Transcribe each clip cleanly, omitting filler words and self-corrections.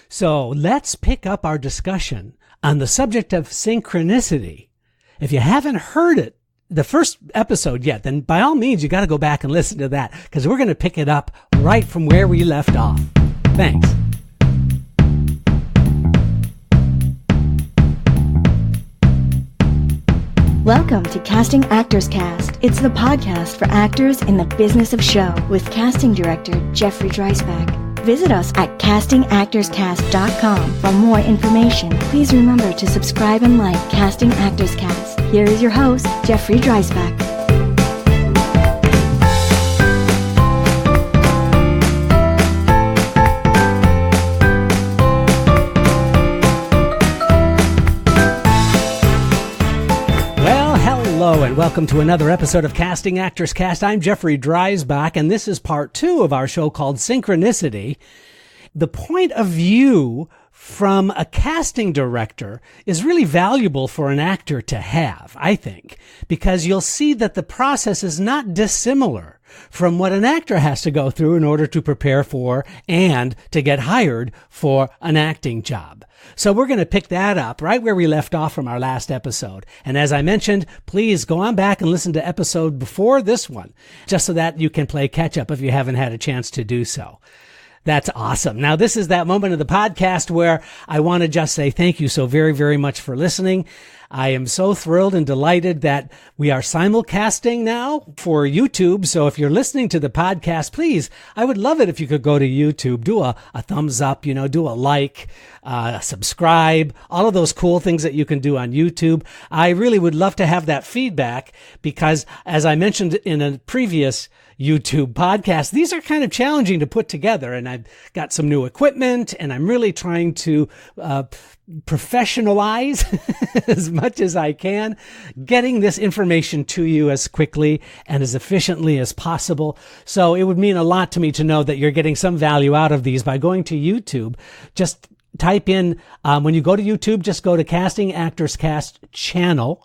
So let's pick up our discussion on the subject of synchronicity. If you haven't heard it, the first episode yet, then by all means, you got to go back and listen to that because we're going to pick it up right from where we left off. Thanks. Welcome to Casting Actors Cast. It's the podcast for actors in the business of show with casting director Jeffrey Dreisbach. Visit us at castingactorscast.com for more information. Please remember to subscribe and like Casting Actors Cast. Here is your host, Jeffrey Dreisbach. Hello and welcome to another episode of Casting Actors Cast. I'm Jeffrey Dreisbach, and this is part 2 of our show called Synchronicity. The point of view from a casting director is really valuable for an actor to have, I think, because you'll see that the process is not dissimilar from what an actor has to go through in order to prepare for and to get hired for an acting job. So we're going to pick that up right where we left off from our last episode. And as I mentioned, please go on back and listen to episode before this one, just so that you can play catch up if you haven't had a chance to do so. That's awesome. Now, this is that moment of the podcast where I want to just say thank you so very, very much for listening. I am so thrilled and delighted that we are simulcasting now for YouTube. So if you're listening to the podcast, please, I would love it if you could go to YouTube, do a thumbs up, do a like, subscribe, all of those cool things that you can do on YouTube. I really would love to have that feedback because, as I mentioned in a previous YouTube podcast, these are kind of challenging to put together, and I've got some new equipment, and I'm really trying to professionalize as much as I can, getting this information to you as quickly and as efficiently as possible. So it would mean a lot to me to know that you're getting some value out of these by going to YouTube. Just type in, when you go to YouTube, just go to Casting Actors Cast channel,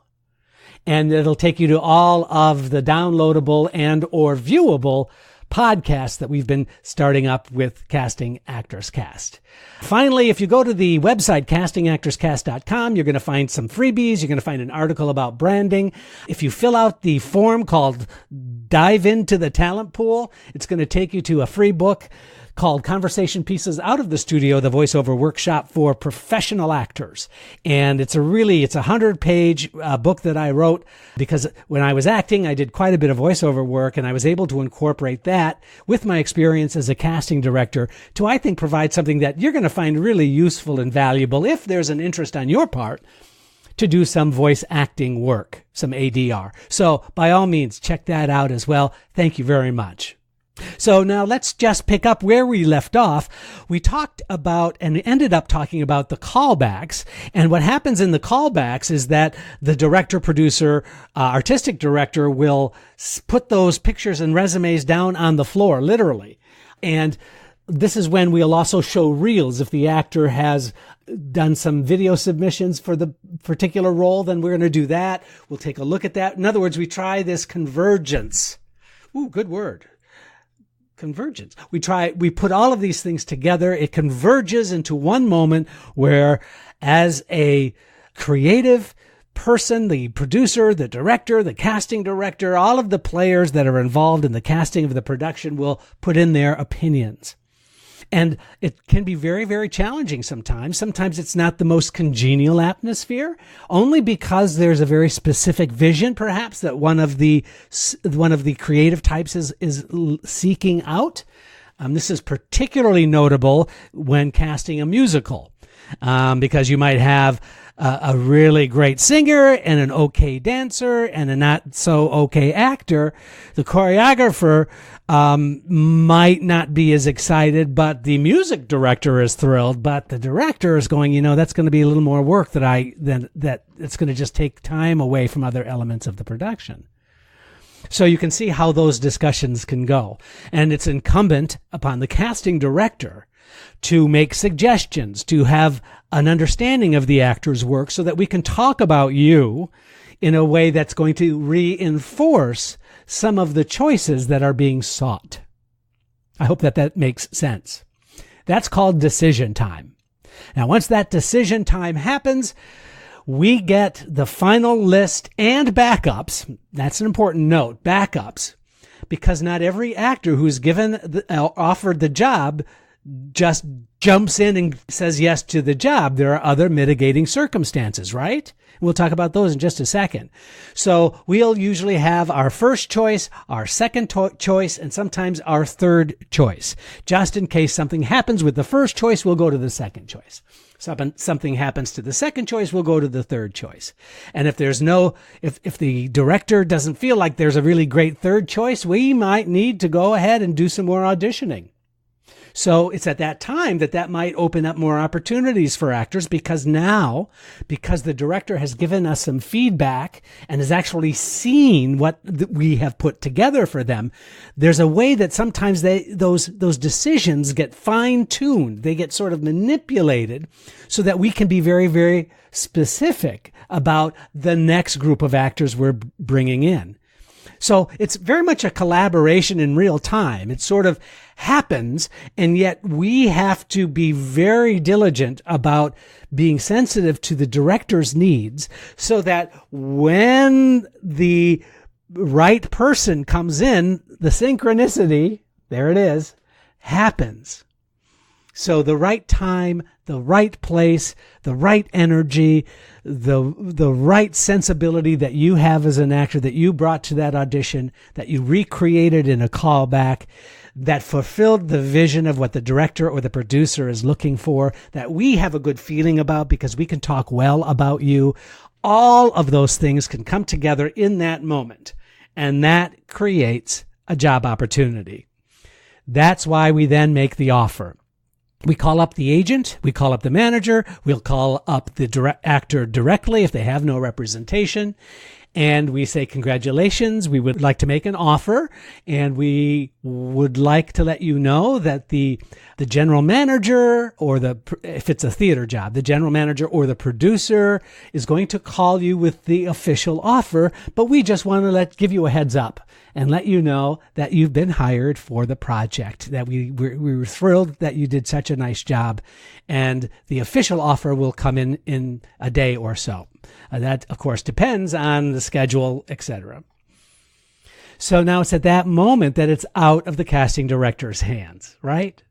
and it'll take you to all of the downloadable and or viewable podcasts that we've been starting up with Casting Actors Cast. Finally, if you go to the website, castingactorscast.com, you're going to find some freebies. You're going to find an article about branding. If you fill out the form called Dive Into the Talent Pool, it's going to take you to a free book called Conversation Pieces Out of the Studio, the Voiceover Workshop for Professional Actors. And it's a 100-page book that I wrote because when I was acting, I did quite a bit of voiceover work, and I was able to incorporate that with my experience as a casting director to, I think, provide something that you're going to find really useful and valuable if there's an interest on your part to do some voice acting work, some ADR. So by all means, check that out as well. Thank you very much. So now let's just pick up where we left off. We talked about and ended up talking about the callbacks. And what happens in the callbacks is that the director, producer, artistic director will put those pictures and resumes down on the floor, literally. And this is when we'll also show reels. If the actor has done some video submissions for the particular role, then we're going to do that. We'll take a look at that. In other words, we try this convergence. Ooh, good word. Convergence. We put all of these things together. It converges into one moment where, as a creative person, the producer, the director, the casting director, all of the players that are involved in the casting of the production will put in their opinions. And it can be very, very challenging sometimes. Sometimes it's not the most congenial atmosphere, only because there's a very specific vision, perhaps, that one of the creative types is seeking out. This is particularly notable when casting a musical, because you might have a really great singer and an okay dancer and a not so okay actor. The choreographer might not be as excited, but the music director is thrilled. But the director is going, that's going to be a little more work that it's going to just take time away from other elements of the production. So you can see how those discussions can go. And it's incumbent upon the casting director to make suggestions, to have an understanding of the actor's work so that we can talk about you in a way that's going to reinforce some of the choices that are being sought. I hope that makes sense. That's called decision time. Now, once that decision time happens, we get the final list and backups. That's an important note, backups, because not every actor who's offered the job just jumps in and says yes to the job. There are other mitigating circumstances, right? We'll talk about those in just a second. So we'll usually have our first choice, our second choice, and sometimes our third choice. Just in case something happens with the first choice, we'll go to the second choice. Something happens to the second choice, we'll go to the third choice. And if if the director doesn't feel like there's a really great third choice, we might need to go ahead and do some more auditioning. So it's at that time that might open up more opportunities for actors, because the director has given us some feedback and has actually seen what we have put together for them, there's a way that sometimes those decisions get fine-tuned. They get sort of manipulated so that we can be very, very specific about the next group of actors we're bringing in. So it's very much a collaboration in real time. It sort of happens, and yet we have to be very diligent about being sensitive to the director's needs so that when the right person comes in, the synchronicity, there it is, happens. So the right time, the right place, the right energy, the right sensibility that you have as an actor, that you brought to that audition, that you recreated in a callback, that fulfilled the vision of what the director or the producer is looking for, that we have a good feeling about because we can talk well about you. All of those things can come together in that moment, and that creates a job opportunity. That's why we then make the offer. We call up the agent, we call up the manager, we'll call up the actor directly if they have no representation, and we say, congratulations, we would like to make an offer, and we would like to let you know that the general manager, or if it's a theater job, the general manager or the producer is going to call you with the official offer, but we just want to give you a heads up and let you know that you've been hired for the project, that we were thrilled that you did such a nice job, and the official offer will come in a day or so. That, of course, depends on the schedule, etc. So now it's at that moment that it's out of the casting director's hands, right?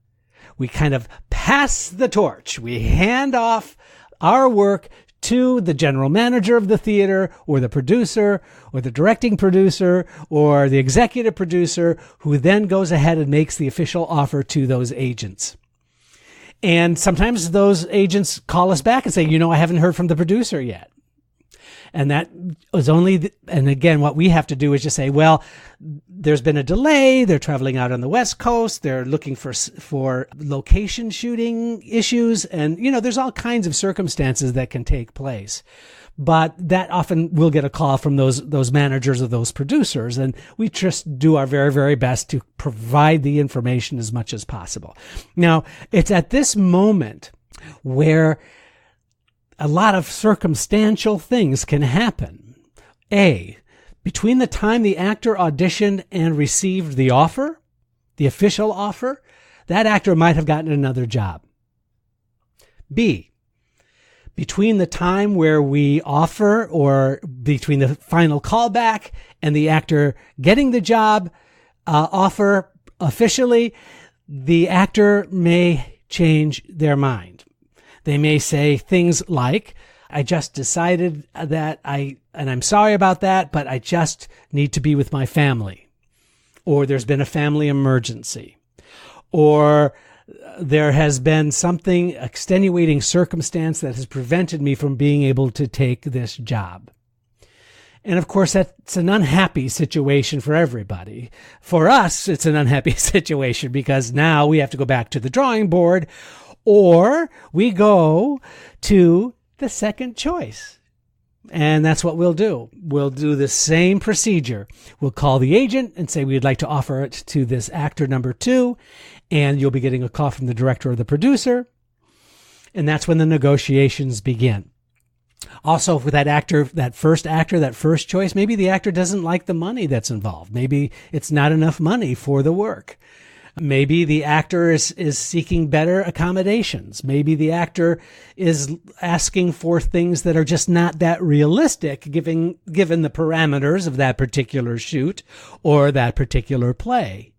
We kind of pass the torch. We hand off our work to the general manager of the theater, or the producer, or the directing producer, or the executive producer, who then goes ahead and makes the official offer to those agents. And sometimes those agents call us back and say, I haven't heard from the producer yet. And that was and again, what we have to do is just say, well, there's been a delay. They're traveling out on the West Coast. They're looking for location shooting issues. And, there's all kinds of circumstances that can take place. But that often we'll get a call from those managers or those producers. And we just do our very, very best to provide the information as much as possible. Now, it's at this moment where a lot of circumstantial things can happen. Between the time the actor auditioned and received the offer, the official offer, that actor might have gotten another job. B, between the time where we offer, or between the final callback and the actor getting the job offer officially, the actor may change their mind. They may say things like, I just decided that and I'm sorry about that, but I just need to be with my family. Or there's been a family emergency. Or there has been something, extenuating circumstance that has prevented me from being able to take this job. And of course, that's an unhappy situation for everybody. For us, it's an unhappy situation because now we have to go back to the drawing board, or we go to the second choice. And that's what we'll do. We'll do the same procedure. We'll call the agent and say we'd like to offer it to this actor number 2, and you'll be getting a call from the director or the producer. And that's when the negotiations begin. Also, for that first choice, maybe the actor doesn't like the money that's involved. Maybe it's not enough money for the work. Maybe the actor is seeking better accommodations. Maybe the actor is asking for things that are just not that realistic, given the parameters of that particular shoot or that particular play.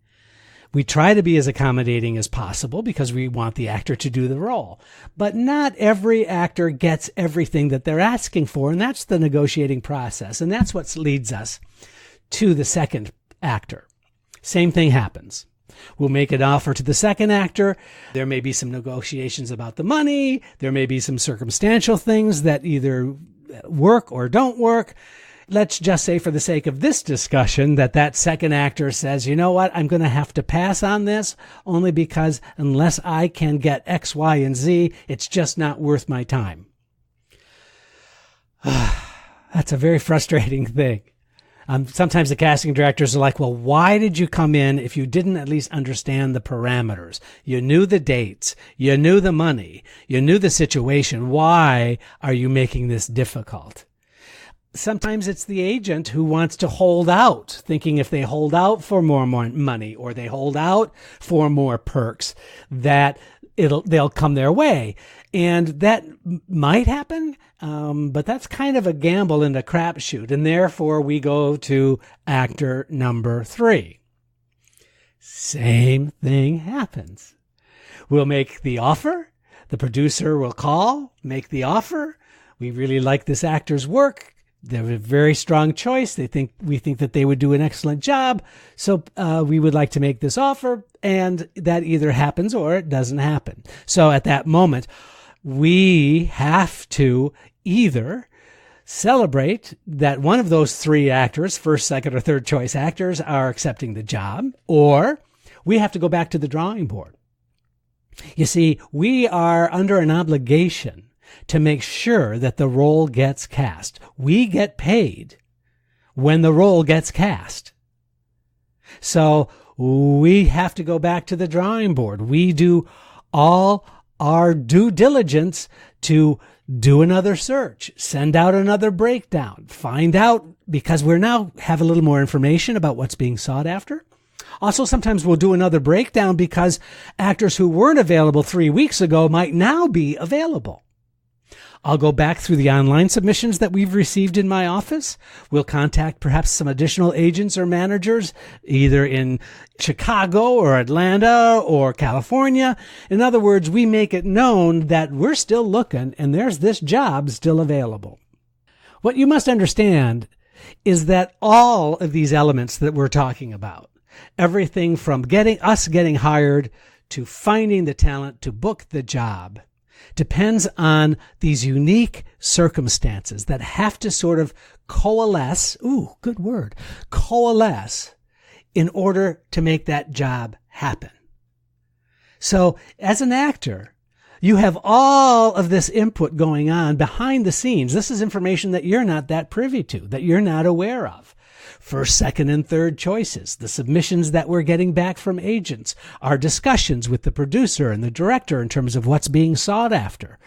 We try to be as accommodating as possible because we want the actor to do the role. But not every actor gets everything that they're asking for, and that's the negotiating process. And that's what leads us to the second actor. Same thing happens. We'll make an offer to the second actor. There may be some negotiations about the money. There may be some circumstantial things that either work or don't work. Let's just say, for the sake of this discussion, that second actor says, you know what, I'm going to have to pass on this only because unless I can get X, Y, and Z, it's just not worth my time. That's a very frustrating thing. Sometimes the casting directors are like, well, why did you come in if you didn't at least understand the parameters? You knew the dates. You knew the money. You knew the situation. Why are you making this difficult? Sometimes it's the agent who wants to hold out, thinking if they hold out for more money or they hold out for more perks, that they'll come their way. And that might happen, but that's kind of a gamble and a crapshoot. And therefore, we go to actor number 3. Same thing happens. We'll make the offer. The producer will call, make the offer. We really like this actor's work. They're a very strong choice. We think that they would do an excellent job. So we would like to make this offer, and that either happens or it doesn't happen. So at that moment, we have to either celebrate that one of those 3 actors, first, second, or third choice actors, are accepting the job, or we have to go back to the drawing board. You see, we are under an obligation to make sure that the role gets cast. We get paid when the role gets cast. So we have to go back to the drawing board. We do all our due diligence to do another search, send out another breakdown, find out, because we now have a little more information about what's being sought after. Also, sometimes we'll do another breakdown because actors who weren't available 3 weeks ago might now be available. I'll go back through the online submissions that we've received in my office. We'll contact perhaps some additional agents or managers, either in Chicago or Atlanta or California. In other words, we make it known that we're still looking and there's this job still available. What you must understand is that all of these elements that we're talking about, everything from getting hired to finding the talent to book the job, depends on these unique circumstances that have to sort of coalesce in order to make that job happen. So as an actor, you have all of this input going on behind the scenes. This is information that you're not that privy to, that you're not aware of. First, second, and third choices, the submissions that we're getting back from agents, our discussions with the producer and the director in terms of what's being sought after.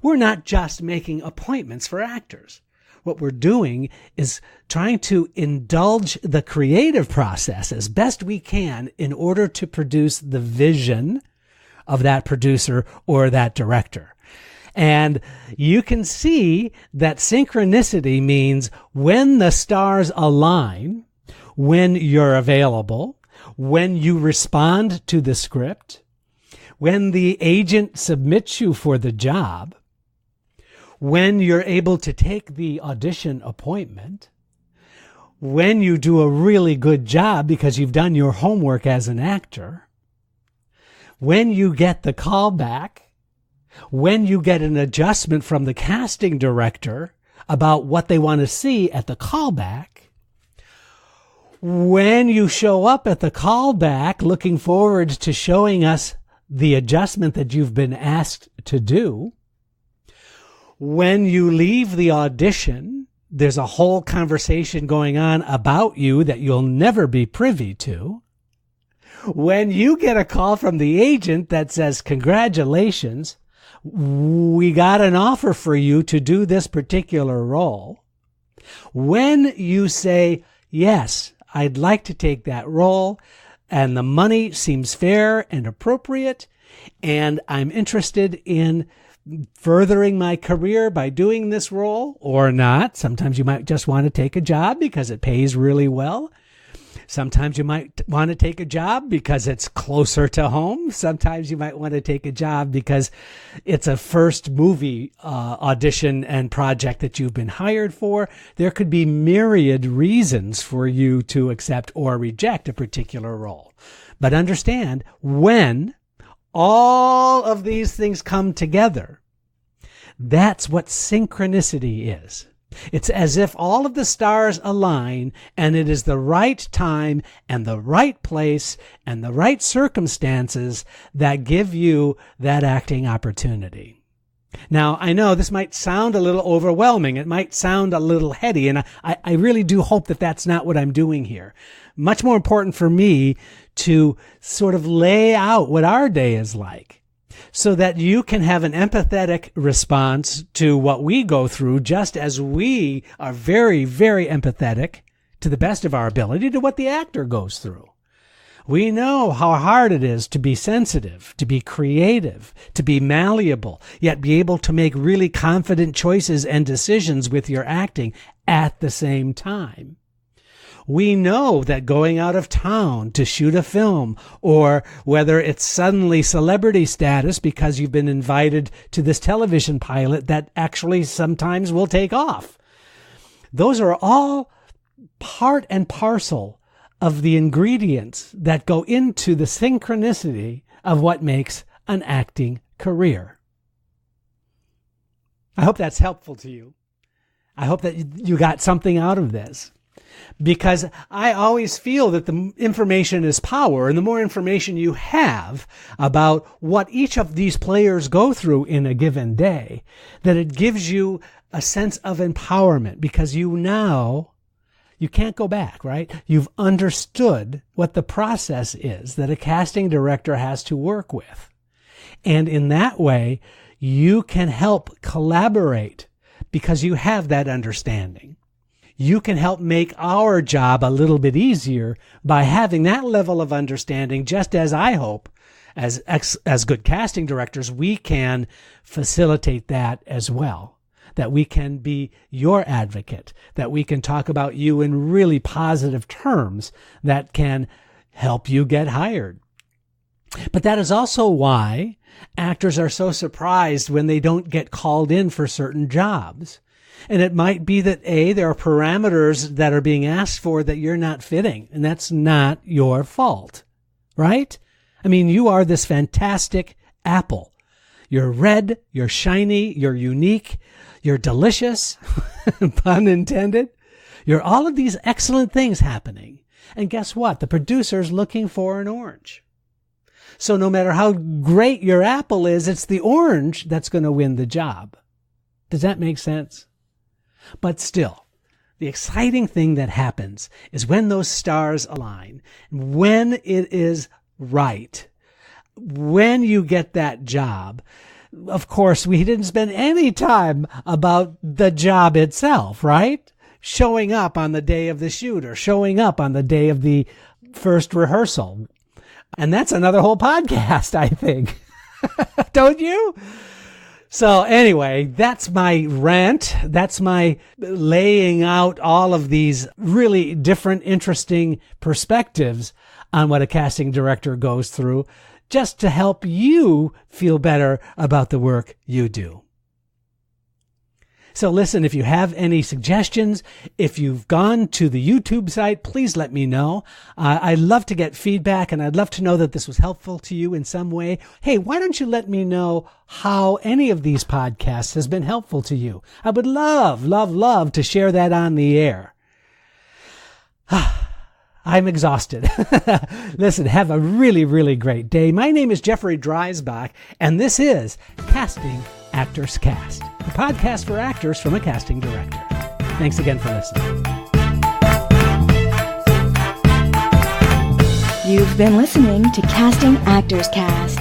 We're not just making appointments for actors. What we're doing is trying to indulge the creative process as best we can in order to produce the vision of that producer or that director. And you can see that synchronicity means when the stars align, when you're available, when you respond to the script, when the agent submits you for the job, when you're able to take the audition appointment, when you do a really good job because you've done your homework as an actor, when you get the call back, when you get an adjustment from the casting director about what they want to see at the callback, when you show up at the callback looking forward to showing us the adjustment that you've been asked to do, when you leave the audition, there's a whole conversation going on about you that you'll never be privy to. When you get a call from the agent that says, congratulations, we got an offer for you to do this particular role. When you say, yes, I'd like to take that role, and the money seems fair and appropriate, and I'm interested in furthering my career by doing this role or not. Sometimes you might just want to take a job because it pays really well. Sometimes you might want to take a job because it's closer to home. Sometimes you might want to take a job because it's a first movie audition and project that you've been hired for. There could be myriad reasons for you to accept or reject a particular role. But understand, when all of these things come together, that's what synchronicity is. It's as if all of the stars align and it is the right time and the right place and the right circumstances that give you that acting opportunity. Now, I know this might sound a little overwhelming. It might sound a little heady, and I really do hope that that's not what I'm doing here. Much more important for me to sort of lay out what our day is like, so that you can have an empathetic response to what we go through, just as we are very, very empathetic to the best of our ability to what the actor goes through. We know how hard it is to be sensitive, to be creative, to be malleable, yet be able to make really confident choices and decisions with your acting at the same time. We know that going out of town to shoot a film, or whether it's suddenly celebrity status because you've been invited to this television pilot that actually sometimes will take off, those are all part and parcel of the ingredients that go into the synchronicity of what makes an acting career. I hope that's helpful to you. I hope that you got something out of this. Because I always feel that the information is power, and the more information you have about what each of these players go through in a given day, that it gives you a sense of empowerment, because you can't go back, right? You've understood what the process is that a casting director has to work with. And in that way, you can help collaborate because you have that understanding. You can help make our job a little bit easier by having that level of understanding, just as I hope, as good casting directors, we can facilitate that as well. That we can be your advocate, that we can talk about you in really positive terms that can help you get hired. But that is also why actors are so surprised when they don't get called in for certain jobs. And it might be that, there are parameters that are being asked for that you're not fitting, and that's not your fault, right? I mean, you are this fantastic apple. You're red, you're shiny, you're unique, you're delicious, pun intended. You're all of these excellent things happening. And guess what? The producer's looking for an orange. So no matter how great your apple is, it's the orange that's going to win the job. Does that make sense? But still, the exciting thing that happens is when those stars align, when it is right, when you get that job. Of course, we didn't spend any time about the job itself, right? Showing up on the day of the shoot or showing up on the day of the first rehearsal. And that's another whole podcast, I think. Don't you? So anyway, that's my rant. That's my laying out all of these really different, interesting perspectives on what a casting director goes through, just to help you feel better about the work you do. So listen, if you have any suggestions, if you've gone to the YouTube site, please let me know. I'd love to get feedback, and I'd love to know that this was helpful to you in some way. Hey, why don't you let me know how any of these podcasts has been helpful to you? I would love, love, love to share that on the air. I'm exhausted. Listen, have a really, really great day. My name is Jeffrey Dreisbach, and this is Casting Actors Cast, the podcast for actors from a casting director. Thanks again for listening. You've been listening to Casting Actors Cast,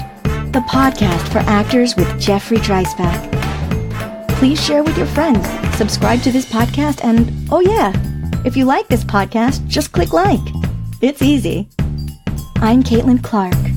the podcast for actors with Jeffrey Dreisbach. Please share with your friends, subscribe to this podcast, and oh yeah, if you like this podcast, just click like. It's easy. I'm Caitlin Clark.